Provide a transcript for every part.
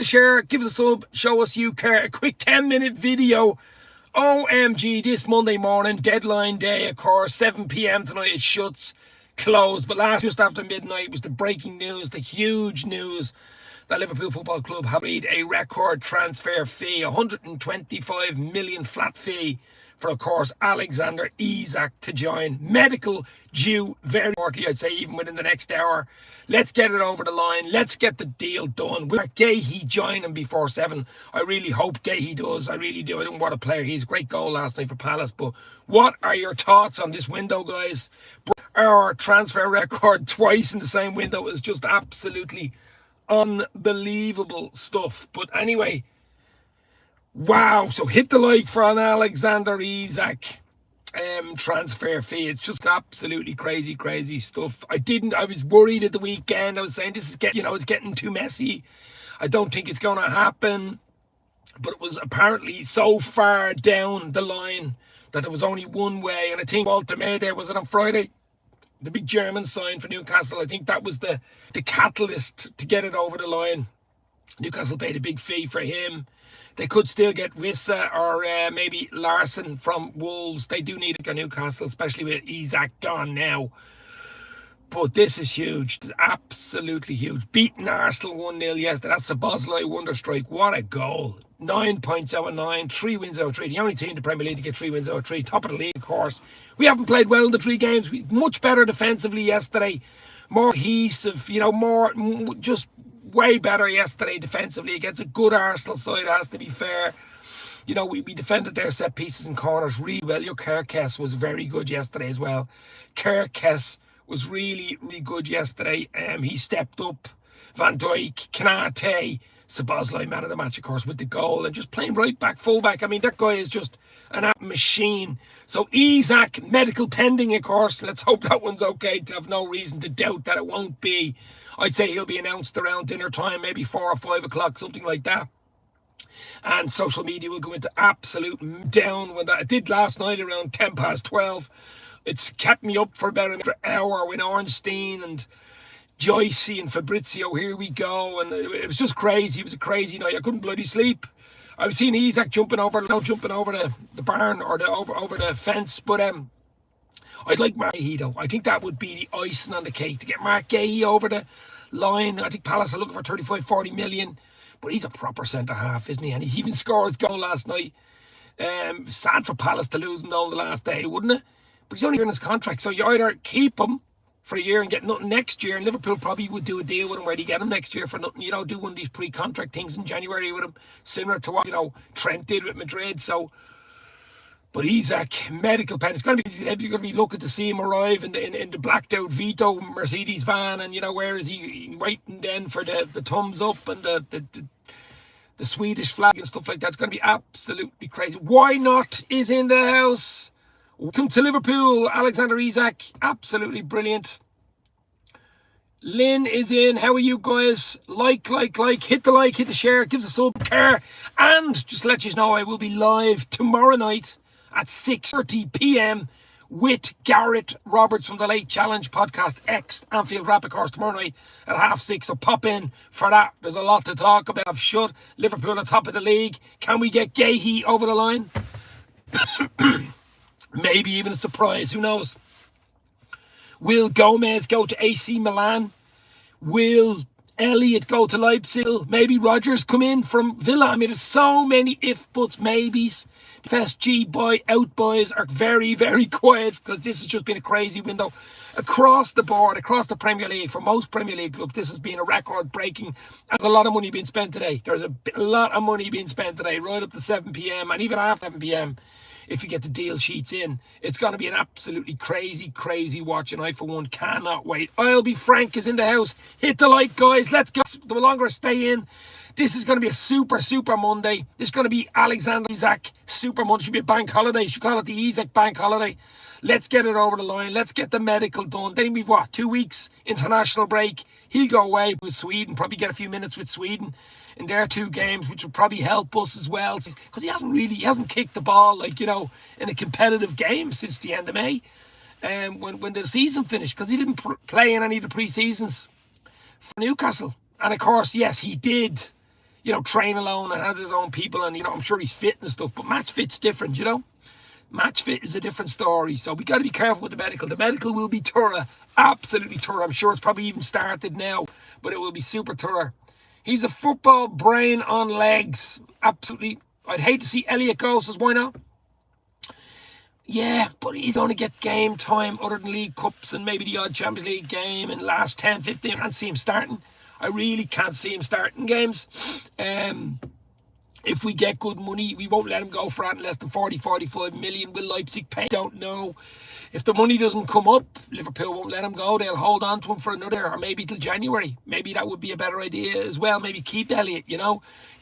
the share, give us a sub, show us you care. A quick 10-minute video. OMG, this Monday morning, deadline day, of course, 7 p.m. tonight, it shuts, closed. But just after midnight was the breaking news, the huge news that Liverpool Football Club have paid a record transfer fee, 125 million flat fee for, of course, Alexander Isak to join. Medical due very shortly, I'd say, even within the next hour. Let's get it over the line. Let's get the deal done. Will Guehi join him before 7? I really hope Guehi does. I really do. I don't want a player. He's a great goal last night for Palace. But what are your thoughts on this window, guys? Our transfer record twice in the same window is just absolutely unbelievable stuff. But anyway, wow. So hit the like for an Alexander Isak transfer fee. It's just absolutely crazy stuff. I was worried at the weekend. I was saying this is it's getting too messy. I don't think it's going to happen. But it was apparently so far down the line that there was only one way. And I think Walter Mayday, was it on Friday? The big German sign for Newcastle. I think that was the catalyst to get it over the line. Newcastle paid a big fee for him. They could still get Wissa or maybe Larson from Wolves. They do need a Newcastle, especially with Isak gone now. But this is huge. It's absolutely huge. Beating Arsenal 1-0 yesterday. That's a Bosley wonder strike. What a goal. 9 points out of 9. 3 wins out of 3. The only team in the Premier League to get 3 wins out of 3. Top of the league, of course. We haven't played well in the 3 games. Much better defensively yesterday. More cohesive, just way better yesterday defensively against a good Arsenal side, has to be fair. We defended their set pieces and corners really well. Your Kerkes was very good yesterday as well. Kerkes was really good yesterday. He stepped up. Van Dijk, Kanate, Szoboszlai, man of the match, of course, with the goal, and just playing right back, full back. I mean, that guy is just an machine. So Isak, medical pending, of course. Let's hope that one's okay. To have no reason to doubt that it won't be. I'd say he'll be announced around dinner time, maybe 4 or 5 o'clock, something like that. And social media will go into absolute down when that. It did last night around 10 past 12. It's kept me up for about an hour with Ornstein and Joycey and Fabrizio. Here we go. And it was just crazy. It was a crazy night. I couldn't bloody sleep. I was seeing Isak jumping over the barn or over the fence. But I'd like Mark Guehi though. I think that would be the icing on the cake to get Mark Guehi over the line. I think Palace are looking for 35-40 million. But he's a proper centre-half, isn't he? And he even scored his goal last night. Sad for Palace to lose him down the last day, wouldn't it? But he's only in his contract. So you either keep him for a year and get nothing next year. And Liverpool probably would do a deal with him where they get him next year for nothing. Do one of these pre-contract things in January with him. Similar to what, Trent did with Madrid. So... But Isak, medical pen. It's going to be easy. Everybody's going to be looking to see him arrive in the blacked out Vito Mercedes van, and where is he waiting then for the thumbs up and the Swedish flag and stuff like that. It's going to be absolutely crazy. Why not is in the house. Welcome to Liverpool, Alexander Isak. Absolutely brilliant. Lynn is in. How are you guys? Like. Hit the like, hit the share, give us a sub, care. And just to let you know, I will be live tomorrow night at 6:30 p.m. with Garrett Roberts from the Late Challenge podcast X Anfield Rapid Course tomorrow night at 6:30. So pop in for that. There's a lot to talk about. I've shut Liverpool on top of the league. Can we get Guehi over the line? Maybe even a surprise. Who knows? Will Gomez go to AC Milan? Will Elliott go to Leipzig? Maybe Rodgers come in from Villa? I mean, there's so many if, buts, maybes. The FSG out boys are very quiet because this has just been a crazy window across the board, across the Premier League. For most Premier League clubs, this has been a record breaking. There's a lot of money being spent today. There's a lot of money being spent today, right up to 7 p.m. and even after 7 p.m. if you get the deal sheets in. It's going to be an absolutely crazy watch, and I, for one, cannot wait. I'll be Frank is in the house. Hit the like, guys. Let's go. The longer I stay in, this is going to be a super Monday. This is going to be Alexander Isak super Monday. Should be a bank holiday. You should call it the Isak bank holiday. Let's get it over the line. Let's get the medical done. Then we've, 2 weeks international break. He'll go away with Sweden, probably get a few minutes with Sweden in their 2 games, which will probably help us as well. Because he hasn't kicked the ball, in a competitive game since the end of May. When the season finished, because he didn't play in any of the pre-seasons for Newcastle. And of course, yes, he did train alone and has his own people, and I'm sure he's fit and stuff, but match fit's different, Match fit is a different story, so we got to be careful with the medical. The medical will be thorough, absolutely thorough. I'm sure it's probably even started now, but it will be super thorough. He's a football brain on legs, absolutely. I'd hate to see Elliot go, says why not? Yeah, but he's going to get game time other than League Cups and maybe the odd Champions League game in the last 10, 15. I can't see him starting. I really can't see him starting games. If we get good money, we won't let him go for less than 40, 45 million. Will Leipzig pay? Don't know. If the money doesn't come up, Liverpool won't let him go. They'll hold on to him for another, or maybe till January. Maybe that would be a better idea as well. Maybe keep Elliot,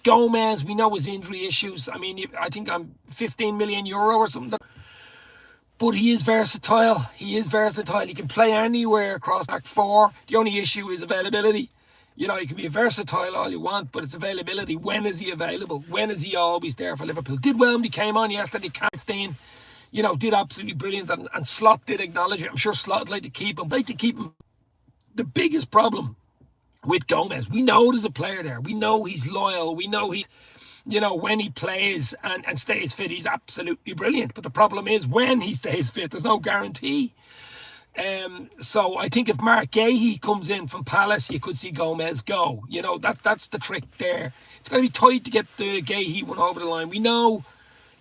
Gomez, we know his injury issues. I mean, I think I'm 15 million euro or something. But he is versatile. He can play anywhere across back four. The only issue is availability. He can be versatile all you want, but it's availability. When is he available? When is he always there for Liverpool? Did well when he came on yesterday, 15. Did absolutely brilliant, and Slot did acknowledge it. I'm sure Slot would like to keep him. The biggest problem with Gomez, we know there's a player there. We know he's loyal. We know he's, when he plays and stays fit, he's absolutely brilliant. But the problem is when he stays fit, there's no guarantee. So I think if Mark Guehi comes in from Palace, you could see Gomez go. That's the trick there. It's going to be tight to get the Guehi one over the line. We know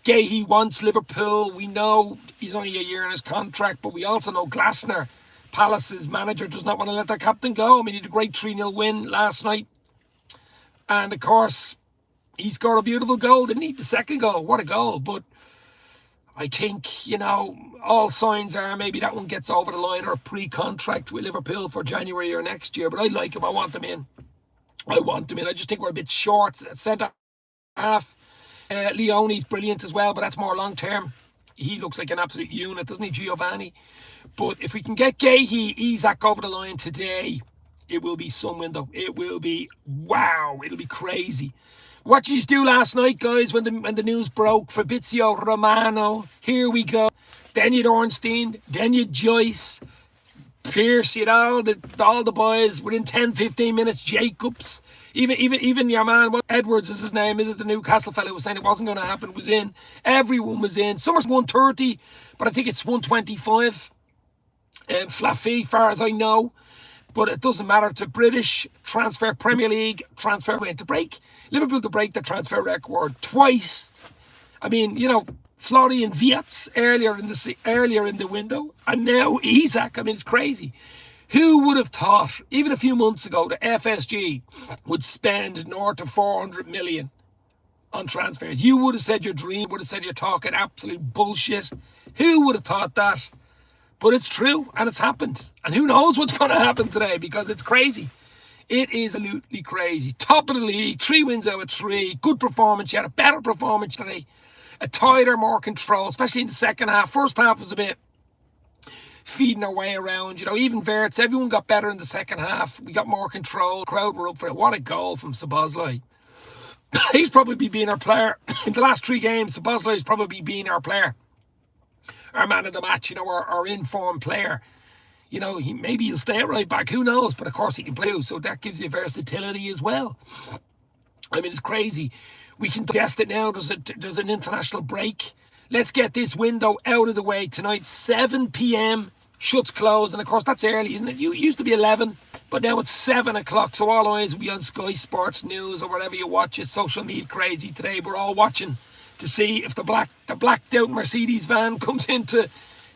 Guehi wants Liverpool. We know he's only a year in his contract, but we also know Glasner, Palace's manager, does not want to let their captain go. I mean, he did a great 3-0 win last night. And of course, he scored a beautiful goal. Didn't he? The second goal. What a goal. But I think, all signs are maybe that one gets over the line or a pre-contract with Liverpool for January or next year. But I like him. I want him in. I just think we're a bit short at centre half. Leone's brilliant as well, but that's more long-term. He looks like an absolute unit, doesn't he, Giovanni? But if we can get Guehi, Isak over the line today, it will be some window. It will be, wow, it'll be crazy. What did you do last night, guys, when the news broke? Fabrizio Romano, here we go. Then you'd Ornstein, then you'd Joyce, Pierce, you'd all the boys within 10, 15 minutes, Jacobs. Even your man, Edwards is his name, is it, the Newcastle fellow, was saying it wasn't going to happen, was in. Everyone was in. Some are 130, but I think it's 125. Flat far as I know. But it doesn't matter to British transfer, Premier League transfer to break. Liverpool to break the transfer record twice. I mean, Florian Wirtz earlier in the window, and now Isak. I mean, it's crazy. Who would have thought, even a few months ago, the FSG would spend north of 400 million on transfers? You would have said your dream, would have said you're talking absolute bullshit. Who would have thought that? But it's true, and it's happened. And who knows what's going to happen today, because it's crazy. It is absolutely crazy. Top of the league, 3 wins out of 3. Good performance. You had a better performance today. A tighter, more control, especially in the second half. First half was a bit feeding our way around. Even Wirtz, everyone got better in the second half. We got more control. The crowd were up for it. What a goal from Szoboszlai. He's probably been our player. In the last 3 games, Szoboszlai's probably been our player. Our man of the match, our in-form player. Maybe he'll stay at right back. Who knows? But of course he can play, so that gives you versatility as well. I mean, it's crazy. We can digest it now. There's an international break. Let's get this window out of the way tonight. 7 p.m. Shuts close. And of course, that's early, isn't it? It used to be 11, but now it's 7 o'clock. So all eyes will be on Sky Sports News or wherever you watch it. Social media crazy today. We're all watching to see if the blacked out Mercedes van comes into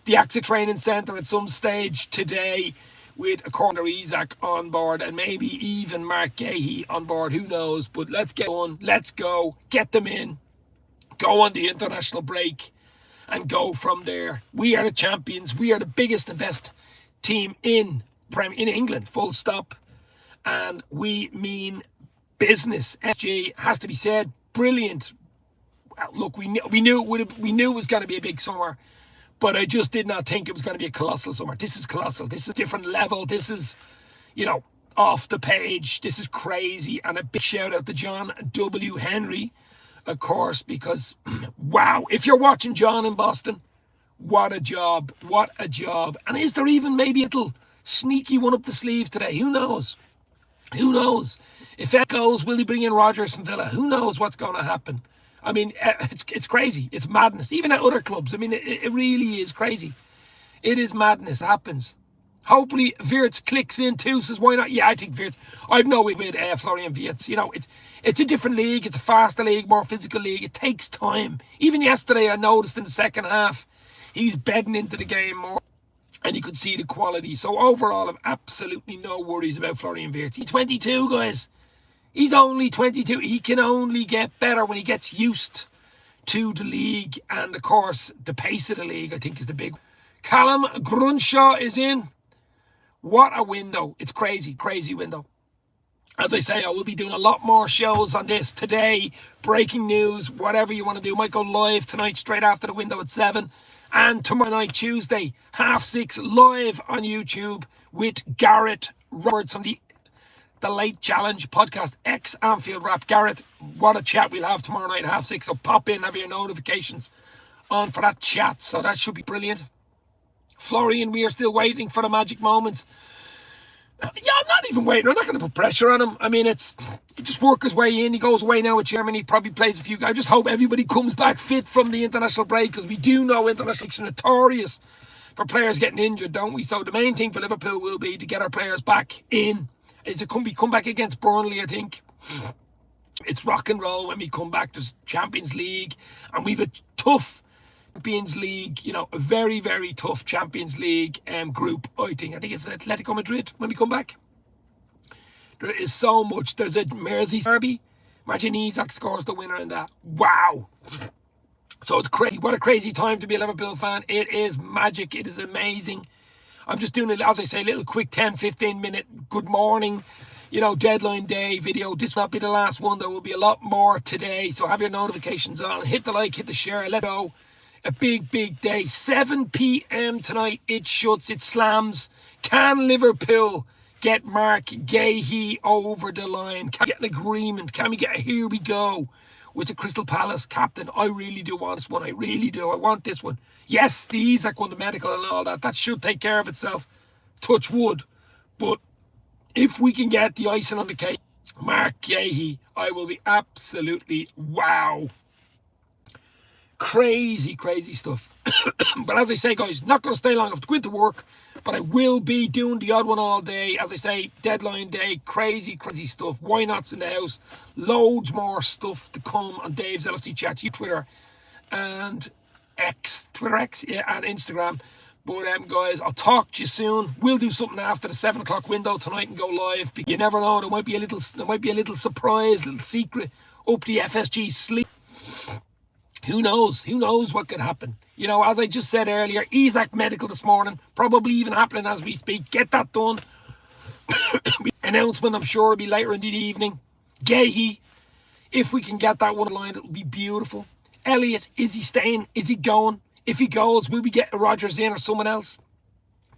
the AXA training centre at some stage today with a corner Isak on board and maybe even Mark Guehi on board. Who knows? But let's get on. Let's go. Get them in. Go on the international break and go from there. We are the champions. We are the biggest and best team in England. Full stop. And we mean business. FG has to be said. Brilliant. Look, we knew it was going to be a big summer, but I just did not think it was going to be a colossal summer. This is colossal. This is a different level. This is, off the page. This is crazy. And a big shout out to John W. Henry, of course, because wow, if you're watching John in Boston, what a job. What a job. And is there even maybe a little sneaky one up the sleeve today? Who knows? Who knows? If that goes, will he bring in Rodgers from Villa? Who knows what's going to happen? I mean, it's crazy. It's madness. Even at other clubs. I mean, it really is crazy. It is madness. It happens. Hopefully, Wirtz clicks in too. Says, why not? Yeah, I think Wirtz. I've no way with Florian Wirtz. You know, it's a different league. It's a faster league, more physical league. It takes time. Even yesterday, I noticed in the second half, he was bedding into the game more. And you could see the quality. So overall, I've absolutely no worries about Florian Wirtz. He's 22, guys. He's only 22. He can only get better when he gets used to the league. And, of course, the pace of the league, I think, is the big one. Callum Grunshaw is in. What a window. It's crazy, crazy window. As I say, I will be doing a lot more shows on this today. Breaking news, whatever you want to do. Might go live tonight, straight after the window at 7. And tomorrow night, Tuesday, 6:30, live on YouTube with Garrett Roberts from the Late Challenge podcast, ex-Anfield Rap. Garrett, what a chat we'll have tomorrow night, 6:30. So pop in, have your notifications on for that chat. So that should be brilliant. Florian, we are still waiting for the magic moments. Yeah, I'm not even waiting. I'm not going to put pressure on him. I mean, he just work his way in. He goes away now with Germany. Probably plays a few guys. I just hope everybody comes back fit from the international break, because we do know international breaks are notorious for players getting injured, don't we? So the main thing for Liverpool will be to get our players back in. It's a come back against Burnley, I think. It's rock and roll when we come back. There's Champions League, and we've a tough Champions League, you know, a very, very tough Champions League group, I think. I think it's Atletico Madrid when we come back. There is so much. There's a Mersey derby. Imagine Isak scores the winner in that. Wow. So it's crazy. What a crazy time to be a Liverpool fan. It is magic. It is amazing. I'm just doing, as I say, a little quick 10-15 minute good morning, you know, deadline day video. This will not be the last one. There will be a lot more today. So have your notifications on. Hit the like, hit the share. Let go. A big, big day. 7 p.m. tonight. It shuts. It slams. Can Liverpool get Mark Guehi over the line? Can we get an agreement? Can we get a here we go with the Crystal Palace captain? I really do want this one. I really do. I want this one. Yes, the Isak won the medical and all that. That should take care of itself. Touch wood. But if we can get the icing on the cake, Mark Guehi, I will be absolutely wow. Crazy, crazy stuff. But as I say, guys, not going to stay long enough to go into work, but I will be doing the odd one all day. As I say, deadline day, crazy, crazy stuff. Why not's in the house. Loads more stuff to come on Dave's LFC Chats, Twitter and X. Twitter X, yeah, and Instagram. But guys, I'll talk to you soon. We'll do something after the 7 o'clock window tonight and go live. You never know, there might be a little surprise, little secret up the FSG sleep. Who knows? Who knows what could happen? You know, as I just said earlier, Isak medical this morning, probably even happening as we speak. Get that done. Announcement, I'm sure, will be later in the evening. Guehi, if we can get that one line, it'll be beautiful. Elliot, is he staying? Is he going? If he goes, will we get Rodgers in or someone else?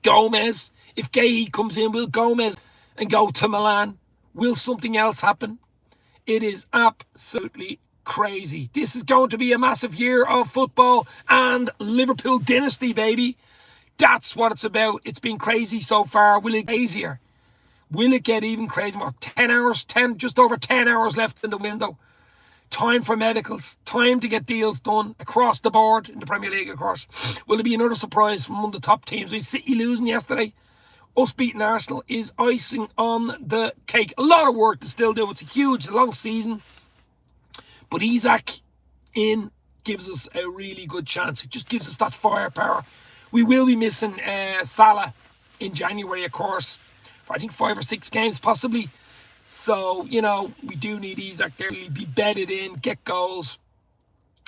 Gomez, if Guehi comes in, will Gomez and go to Milan? Will something else happen? It is absolutely crazy. This is going to be a massive year of football and Liverpool dynasty, baby. That's what it's about. It's been crazy so far. Will it get crazier? Will it get even crazier? More 10 hours, just over 10 hours left in the window. Time for medicals. Time to get deals done across the board in the Premier League, of course. Will it be another surprise from one of the top teams? I mean, City losing yesterday. Us beating Arsenal is icing on the cake. A lot of work to still do. It's a huge, long season. But Isak in gives us a really good chance. It just gives us that firepower. We will be missing Salah in January, of course, for I think 5 or 6 games possibly. So, you know, we do need Isak there to be bedded in, get goals.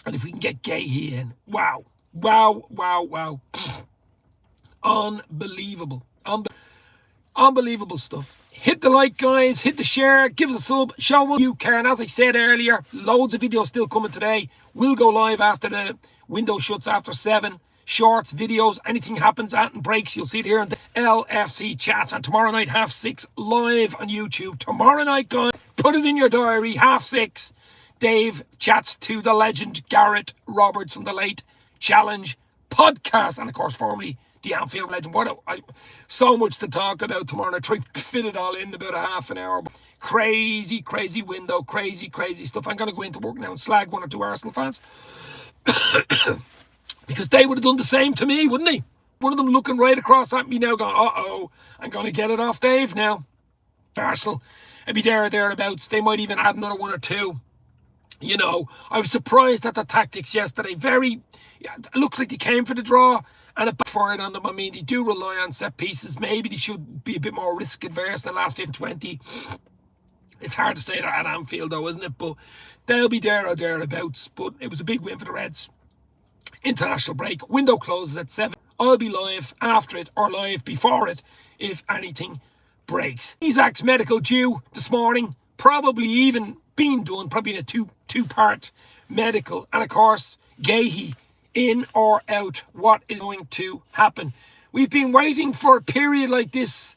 And if we can get Guehi in, wow. Wow, wow, wow. Unbelievable. Unbelievable stuff. Hit the like, guys. Hit the share. Give us a sub. Show what you care. And as I said earlier, loads of videos still coming today. We'll go live after the window shuts after 7. Shorts, videos, anything happens, and breaks, you'll see it here on the LFC Chats. And tomorrow night, 6:30, live on YouTube. Tomorrow night, guys, put it in your diary, 6:30. Dave chats to the legend Garrett Roberts from the Late Challenge podcast. And of course, formerly the Anfield legend. So much to talk about tomorrow. I try to fit it all in about a half an hour. Crazy window, crazy stuff. I'm going to go into work now and slag one or two Arsenal fans because they would have done the same to me, wouldn't they? One of them looking right across at me now going, uh-oh, I'm going to get it off Dave now. Arsenal, I'd be there or thereabouts. They might even add another one or two. You know, I was surprised at the tactics yesterday. It looks like they came for the draw and it backfired on them. I mean, they do rely on set pieces. Maybe they should be a bit more risk adverse the last 15-20. It's hard to say that at Anfield though, isn't it? But they'll be there or thereabouts. But it was a big win for the Reds. International break. Window closes at 7. I'll be live after it or live before it if anything breaks. Isak's medical due this morning. Probably even been done. Probably in a two-part medical. And of course, Guehi in or out. What is going to happen? We've been waiting for a period like this.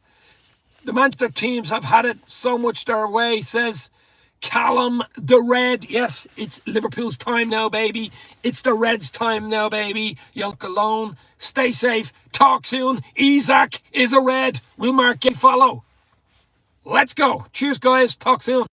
The Manchester teams have had it so much their way, says Callum the Red. Yes, it's Liverpool's time now, baby. It's the Reds' time now, baby. You're alone. Stay safe. Talk soon. Isak is a Red. We'll mark you follow. Let's go. Cheers, guys. Talk soon.